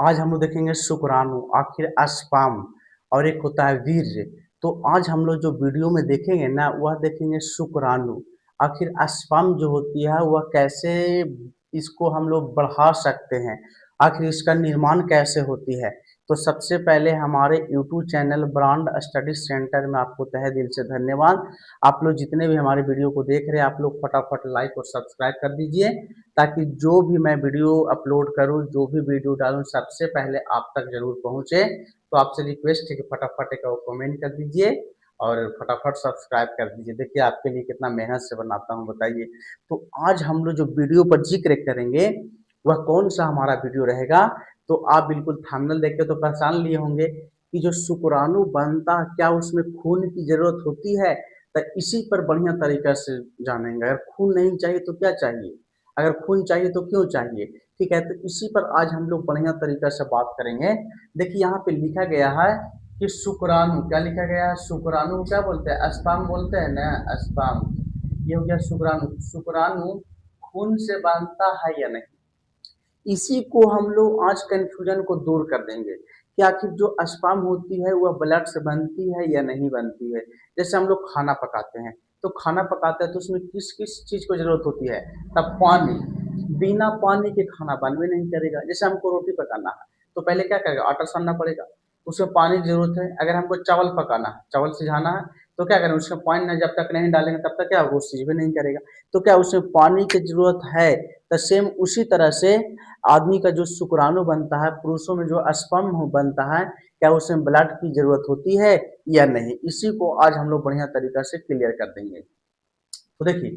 आज हम लोग देखेंगे शुक्राणु, आखिर स्पर्म और एक होता है वीर्य। तो आज हम लोग जो वीडियो में देखेंगे ना वह देखेंगे शुक्राणु। आखिर स्पर्म जो होती है वह कैसे इसको हम लोग बढ़ा सकते हैं, आखिर इसका निर्माण कैसे होती है। तो सबसे पहले हमारे YouTube channel brand study centre में आपको तहे दिल से धन्यवाद। आप लोग जितने भी हमारे वीडियो को देख रहे हैं आप लोग फटाफट लाइक और सब्सक्राइब कर दीजिए, ताकि जो भी मैं वीडियो अपलोड करूं, जो भी वीडियो डालूं, सबसे पहले आप तक जरूर पहुंचे। तो आपसे रिक्वेस्ट है कि फटाफट एक कमेंट कर दीजिए और फटाफट सब्सक्राइब कर दीजिए। देखिए आपके लिए कितना मेहनत से बनाता हूं, बताइए। तो आज हम लोग जो वीडियो पर जिक्र करेंगे वह कौन सा हमारा वीडियो रहेगा, तो आप बिल्कुल थंबनेल देख के तो पहचान लिए होंगे कि जो शुक्राणु बनता क्या उसमें खून की जरूरत होती है। तो इसी पर बढ़िया तरीका से जानेंगे। अगर खून नहीं चाहिए तो क्या चाहिए, अगर खून चाहिए तो क्यों चाहिए, ठीक है। तो इसी पर आज हम लोग बढ़िया तरीका से बात करेंगे। देखिए यहाँ पे लिखा गया है कि शुक्राणु, क्या लिखा गया है, शुक्राणु को क्या बोलते हैं, स्पर्म बोलते हैं ना, स्पर्म। ये हो गया शुक्राणु। शुक्राणु खून से बांधता है या नहीं, इसी को हम लोग आज कंफ्यूजन को दूर कर देंगे कि आखिर जो स्पर्म होती है वह ब्लड से बनती है या नहीं बनती है। जैसे हम लोग खाना पकाते हैं, तो खाना पकाते हैं तो उसमें किस किस चीज को जरूरत होती है, तब पानी। बिना पानी के खाना बन भी नहीं करेगा। जैसे हमको रोटी पकाना है तो पहले क्या करेगा, आटा सानना पड़ेगा, उसमें पानी की जरूरत है। अगर हमको चावल पकाना है, चावल सिझाना है, तो क्या करें, उसमें पानी जब तक नहीं डालेंगे तब तक क्या वो सीझ भी नहीं करेगा। तो क्या उसमें पानी की जरूरत है। तो सेम उसी तरह से आदमी का जो शुक्राणु बनता है, पुरुषों में जो स्पर्म बनता है, क्या उसमें ब्लड की जरूरत होती है या नहीं, इसी को आज हम लोग बढ़िया तरीका से क्लियर कर देंगे। तो देखिए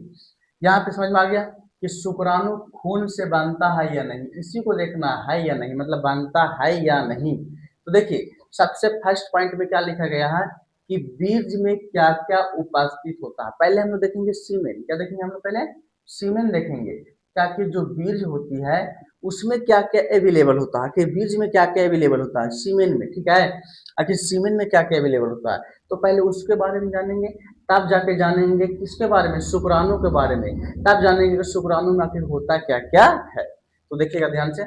यहाँ पे समझ में आ गया कि शुक्राणु खून से बनता है या नहीं, इसी को देखना है या नहीं, मतलब बनता है या नहीं। तो देखिए सबसे फर्स्ट पॉइंट में क्या लिखा गया है कि बीज में क्या क्या उपस्थित होता है। पहले हम लोग देखेंगे सीमेन, क्या देखेंगे हम लोग, पहले सीमेन देखेंगे। क्या कि जो बीज होती है उसमें क्या क्या अवेलेबल होता है, कि बीज में क्या क्या अवेलेबल होता है सीमेन में, ठीक है। आखिर सीमेन में क्या क्या अवेलेबल होता है, तो पहले उसके बारे में जानेंगे, तब जाके जानेंगे किसके बारे में, शुक्राणु के बारे में। तब जानेंगे कि शुक्राणु में आखिर होता क्या क्या है। तो देखिएगा ध्यान से,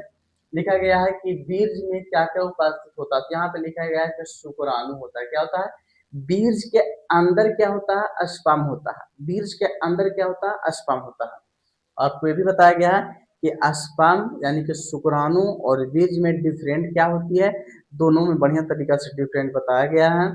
लिखा गया है कि बीज में क्या क्या उपस्थित होता है। तो यहाँ पे लिखा गया है कि शुक्राणु होता है, क्या होता है, बीज के अंदर क्या होता है, स्पर्म होता है। बीज के अंदर क्या होता है, स्पर्म होता है। आपको ये भी बताया गया है कि स्पर्म यानी कि शुक्राणु और बीज में डिफरेंट क्या होती है, दोनों में बढ़िया तरीका से डिफरेंट बताया गया है।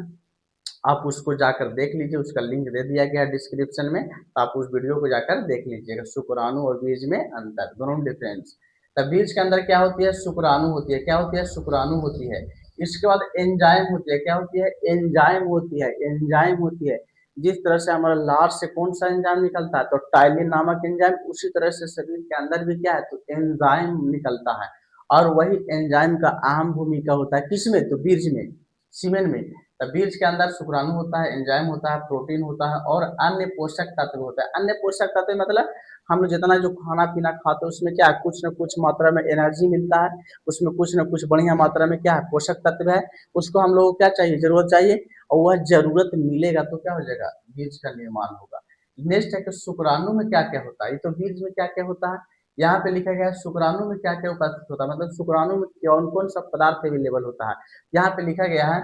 आप उसको जाकर देख लीजिए, उसका लिंक दे दिया गया है डिस्क्रिप्शन में, तो आप उस वीडियो को जाकर देख लीजिएगा। शुक्राणु और बीज में अंतर, दोनों डिफरेंस। तब बीज के अंदर क्या होती है, शुक्राणु होती है, क्या होती है, शुक्राणु होती है। इसके बाद एंजाइम होती है, क्या होती है, एंजाइम होती है, एंजाइम होती है। जिस तरह से हमारा लार से कौन सा एंजाइम निकलता है, तो टाइलिन नामक एंजाइम, उसी तरह से शरीर के अंदर भी क्या है, तो एंजाइम निकलता है। और वही एंजाइम का अहम भूमिका होता है किसमें, तो बीज में, सीमेन में। तब बीज के अंदर शुक्राणु होता है, एंजाइम होता है, प्रोटीन होता है और अन्य पोषक तत्व होता है। अन्य पोषक तत्व मतलब हम लोग जितना जो खाना पीना खाते हैं उसमें क्या कुछ न कुछ मात्रा में एनर्जी मिलता है, उसमें कुछ न कुछ बढ़िया मात्रा में क्या है, पोषक तत्व है। उसको हम लोग को क्या चाहिए, जरूरत चाहिए, और वह जरूरत मिलेगा तो क्या हो जाएगा, बीज का निर्माण होगा। नेक्स्ट है कि शुक्राणु में क्या क्या होता है, ये तो बीज में क्या क्या होता है। यहाँ पे लिखा गया है शुक्राणु में क्या क्या उपस्थित होता है, मतलब शुक्राणु में कौन कौन सा पदार्थ अवेलेबल होता है। यहाँ पे लिखा गया है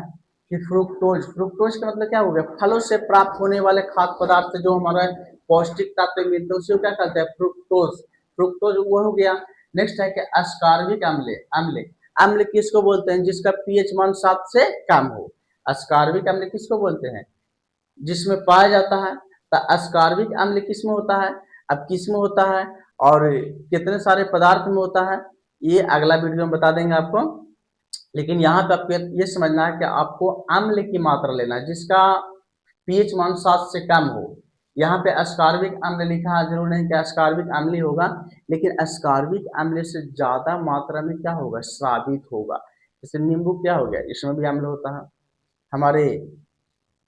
कि फ्रुक्टोज, फ्रुक्टोज का मतलब क्या हो गया, फलों से प्राप्त होने वाले खाद्य पदार्थ जो हमारा पौष्टिक तत्व मिलते हैं उसे क्या कहते हैं, फ्रुक्टोज। फ्रुक्टोज वो हो गया। नेक्स्ट है कि अस्कार्बिक अम्ल, अम्ल, अम्ल किसको बोलते हैं, जिसका पीएच मान 7 से कम हो। अस्कार्बिक अम्ल किसको बोलते हैं, जिसमें पाया जाता है। तो अस्कार्बिक अम्ल किसमें होता है, अब किसमें होता है और कितने सारे पदार्थ में होता है, ये अगला वीडियो में बता देंगे आपको। लेकिन यहाँ पे आपको ये समझना है कि आपको अम्ल की मात्रा लेना है जिसका पीएच मान 7 से कम हो। यहाँ पे अस्कार्बिक अम्ल लिखा है, जरूर नहीं कि अस्कार्बिक अम्ल ही होगा, लेकिन अस्कार्बिक अम्ल से ज्यादा मात्रा में क्या होगा, स्रावित होगा। जैसे नींबू क्या हो गया, इसमें भी अम्ल होता है। हमारे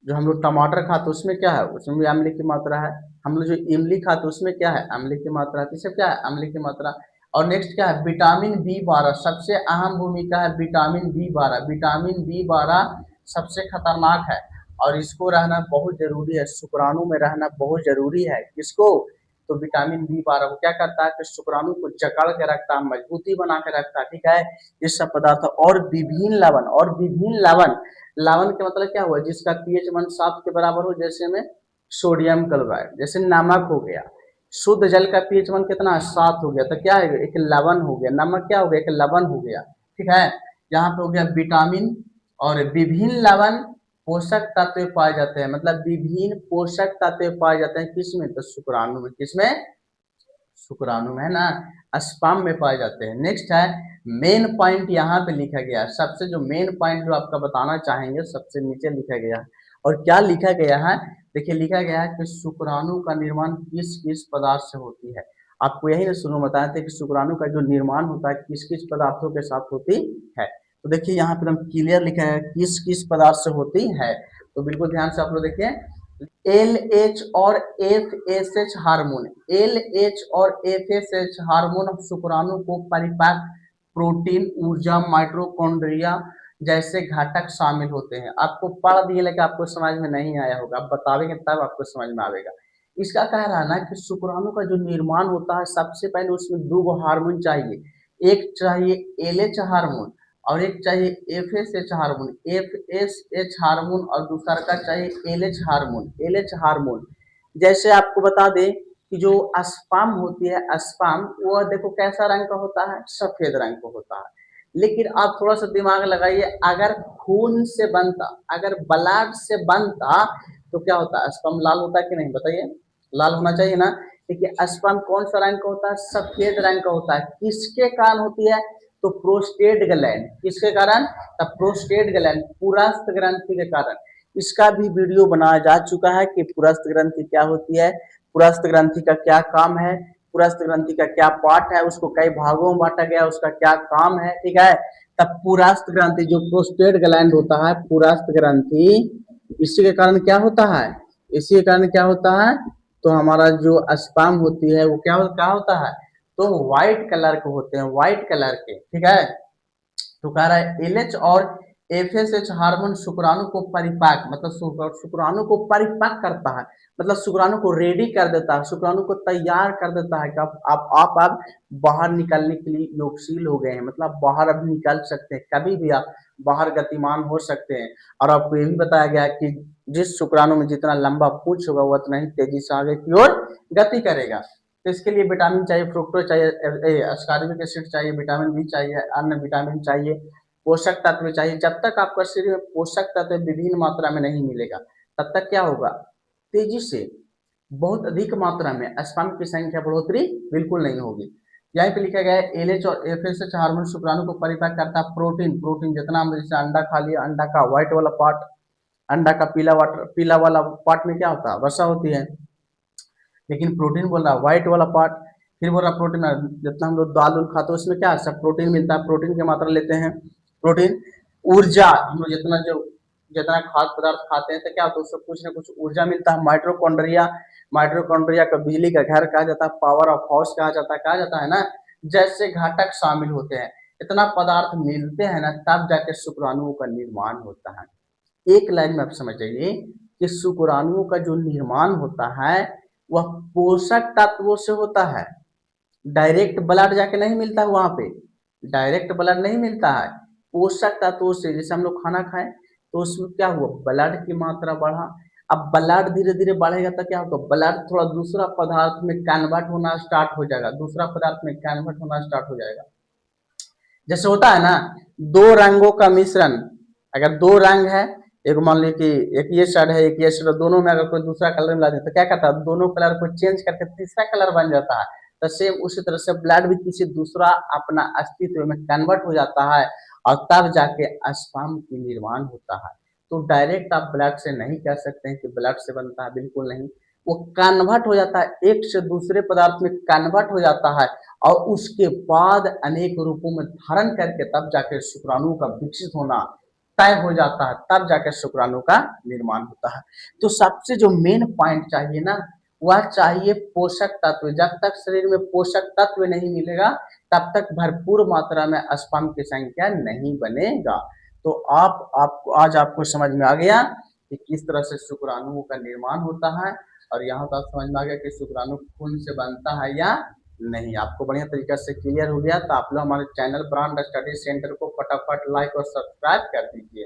जो हम लोग टमाटर खाते उसमें क्या है, उसमें भी अम्ल की मात्रा है। हम लोग जो इमली खाते उसमें क्या है, अम्ल की मात्रा, किसे क्या है, अम्ल की मात्रा। और नेक्स्ट क्या है, विटामिन बी 12, सबसे अहम भूमिका है विटामिन बी 12। विटामिन बी 12 सबसे खतरनाक है और इसको रहना बहुत जरूरी है, शुक्राणु में रहना बहुत जरूरी है। किसको, तो विटामिन बी 12 वो क्या करता है कि शुक्राणु को जकड़ के रखता है, मजबूती बना के रखता है, ठीक है। ये सब पदार्थ और विभिन्न लवण, और विभिन्न लवण, लवण का मतलब क्या हुआ, जिसका पीएच मान 7 के बराबर हो, जैसे में सोडियम क्लोराइड, जैसे नमक हो गया, शुद्ध जल का पीएच मान कितना 7 हो गया, तो क्या है एक लवण हो गया, नमक क्या हो गया एक लवण हो गया, ठीक है। यहाँ पे हो गया विटामिन, और विभिन्न लवण पोषक तत्व पाए जाते हैं, मतलब विभिन्न पोषक तत्व पाए जाते हैं किसमें, तो शुक्राणु में, किसमें, शुक्राणु में, है ना, स्पर्म में पाए जाते हैं। नेक्स्ट है मेन पॉइंट, यहाँ पे लिखा गया सबसे जो मेन पॉइंट जो आपका बताना चाहेंगे सबसे नीचे लिखा गया है, और क्या लिखा गया है, देखिए लिखा गया है कि शुक्राणु का निर्माण किस किस पदार्थ से होती है। आपको यही ना शुरू में बताए थे कि शुक्राणु का जो निर्माण होता है किस किस पदार्थों के साथ होती है। तो देखिए यहाँ पे एकदम क्लियर लिखा है किस किस पदार्थ से होती है, तो बिल्कुल ध्यान से आप लोग देखिए, LH और FSH हार्मोन, LH और FSH हार्मोन शुक्राणु को परिपाक, प्रोटीन, ऊर्जा, माइटोकॉन्ड्रिया जैसे घटक शामिल होते हैं। आपको पढ़ दिए लेकिन आपको समझ में नहीं आया होगा, आप बतावेंगे तब आपको समझ में आएगा। इसका कह रहा है ना कि शुक्राणु का जो निर्माण होता है सबसे पहले उसमें 2 हार्मोन चाहिए, एक चाहिए LH हार्मोन और एक चाहिए FSH हार्मोन, FSH हार्मोन, और दूसरा का चाहिए LH हार्मोन, LH हार्मोन। जैसे आपको बता दें कि जो स्पर्म होती है, स्पर्म वो देखो कैसा रंग का होता है, सफेद रंग का होता है। लेकिन आप थोड़ा सा दिमाग लगाइए, अगर खून से बनता, अगर ब्लड से बनता तो क्या होता है, स्पर्म लाल होता है कि नहीं, बताइए, लाल होना चाहिए ना। देखिए स्पर्म कौन सा रंग का होता है, सफेद रंग का होता है, किसके कारण होती है, तो प्रोस्टेट ग्लैंड, किसके कारण, तब प्रोस्टेट ग्लैंड, पुरस्थ ग्रंथि के कारण। इसका भी वीडियो बनाया जा चुका है कि पुरस्थ ग्रंथि क्या होती है, पुरस्थ ग्रंथि का क्या काम है, पुरस्थ ग्रंथि का क्या पार्ट है, उसको कई भागों में बांटा गया, उसका क्या काम है, ठीक है। तब पुरस्थ ग्रंथि जो प्रोस्टेट ग्लैंड होता है, पुरस्थ ग्रंथि, इसी के कारण क्या होता है, इसी के कारण क्या होता है, तो हमारा जो स्पर्म होती है वो क्या होता है, तो व्हाइट कलर के होते हैं, व्हाइट कलर के, ठीक है। तो कह रहा है LH और FSH हार्मोन शुक्राणु को परिपाक, मतलब शुक्राणु को परिपाक करता है, मतलब शुक्राणु को रेडी कर देता है, शुक्राणु को तैयार कर देता है कि आप अब बाहर निकलने के लिए योगशील हो गए हैं, मतलब बाहर अब निकल सकते हैं, कभी भी आप बाहर गतिमान हो सकते हैं। और आपको ये भी बताया गया कि जिस शुक्राणु में जितना लंबा पूंछ होगा वो उतना ही तेजी से आगे की ओर गति करेगा। तो इसके लिए विटामिन चाहिए, फ्रुक्टोज चाहिए, अस्कॉर्बिक एसिड चाहिए, विटामिन बी चाहिए, अन्य विटामिन चाहिए, पोषक तत्व चाहिए। जब तक आपका शरीर में पोषक तत्व विभिन्न मात्रा में नहीं मिलेगा तब तक क्या होगा, तेजी से बहुत अधिक मात्रा में स्पर्म की संख्या बढ़ोतरी बिल्कुल नहीं होगी। यहाँ पे लिखा गया है LH और FSH हार्मोन शुक्राणु को परिपाक करता है, प्रोटीन, प्रोटीन जितना हम जैसे अंडा खा लिया, अंडा का व्हाइट वाला पार्ट, अंडा का पीला वाला पार्ट में क्या होता है, वसा होती है, लेकिन प्रोटीन बोल रहा है व्हाइट वाला पार्ट। फिर बोल रहा प्रोटीन, जितना हम लोग दाल उल खाते हैं उसमें क्या सब प्रोटीन मिलता है, प्रोटीन की मात्रा लेते हैं, प्रोटीन, ऊर्जा, हम लोग जितना खाद्य पदार्थ खाते हैं तो क्या होता है उससे कुछ ना कुछ ऊर्जा मिलता है, माइटोकॉन्ड्रिया, माइटोकॉन्ड्रिया का बिजली का घर कहा जाता है, पावर ऑफ हाउस कहा जाता है ना, जैसे घटक शामिल होते हैं, इतना पदार्थ मिलते हैं ना तब जाके शुक्राणुओं का निर्माण होता है। एक लाइन में आप समझ जाइए कि शुक्राणुओं का जो निर्माण होता है वह पोषक तत्वों से होता है, डायरेक्ट ब्लड जाके नहीं मिलता है, वहां पे डायरेक्ट ब्लड नहीं मिलता है, पोषक तत्वों से। जैसे हम लोग खाना खाएं तो उसमें क्या हुआ, ब्लड की मात्रा बढ़ा, अब ब्लड धीरे धीरे बढ़ेगा तो क्या होगा, ब्लड थोड़ा दूसरा पदार्थ में कन्वर्ट होना स्टार्ट हो जाएगा, दूसरा पदार्थ में कन्वर्ट होना स्टार्ट हो जाएगा। जैसे होता है ना दो रंगों का मिश्रण, अगर दो रंग है, एक मान लीजिए कि एक ये साइड है एक ये साइड, दोनों में अगर कोई दूसरा कलर मिला दे तो क्या करता है, दोनों कलर को चेंज करके तीसरा कलर बन जाता है। तो सेम उसी तरह से ब्लड भी किसी दूसरा अपना अस्तित्व में कन्वर्ट हो जाता है और तब जाके स्पर्म की निर्माण होता है। तो डायरेक्ट आप ब्लड से नहीं कह सकते हैं कि ब्लड से बनता है, बिल्कुल नहीं, वो कन्वर्ट हो जाता है, एक से दूसरे पदार्थ में कन्वर्ट हो जाता है और उसके बाद अनेक रूपों में धारण करके तब जाके शुक्राणु का विकसित होना तय हो जाता है, तब जाके शुक्राणु का निर्माण होता है। तो सबसे जो मेन पॉइंट चाहिए ना वह चाहिए पोषक तत्व। जब तक शरीर में पोषक तत्व नहीं मिलेगा तब तक भरपूर मात्रा में स्पर्म की संख्या नहीं बनेगा। तो आपको आज आपको समझ में आ गया कि किस तरह से शुक्राणुओं का निर्माण होता है और यहाँ तो आप समझ में आ गया कि शुक्राणु खून से बनता है या नहीं। आपको बढ़िया तरीके से क्लियर हो गया, तो आप लोग हमारे चैनल ब्रांड स्टडी सेंटर को फटाफट लाइक और सब्सक्राइब कर दीजिए।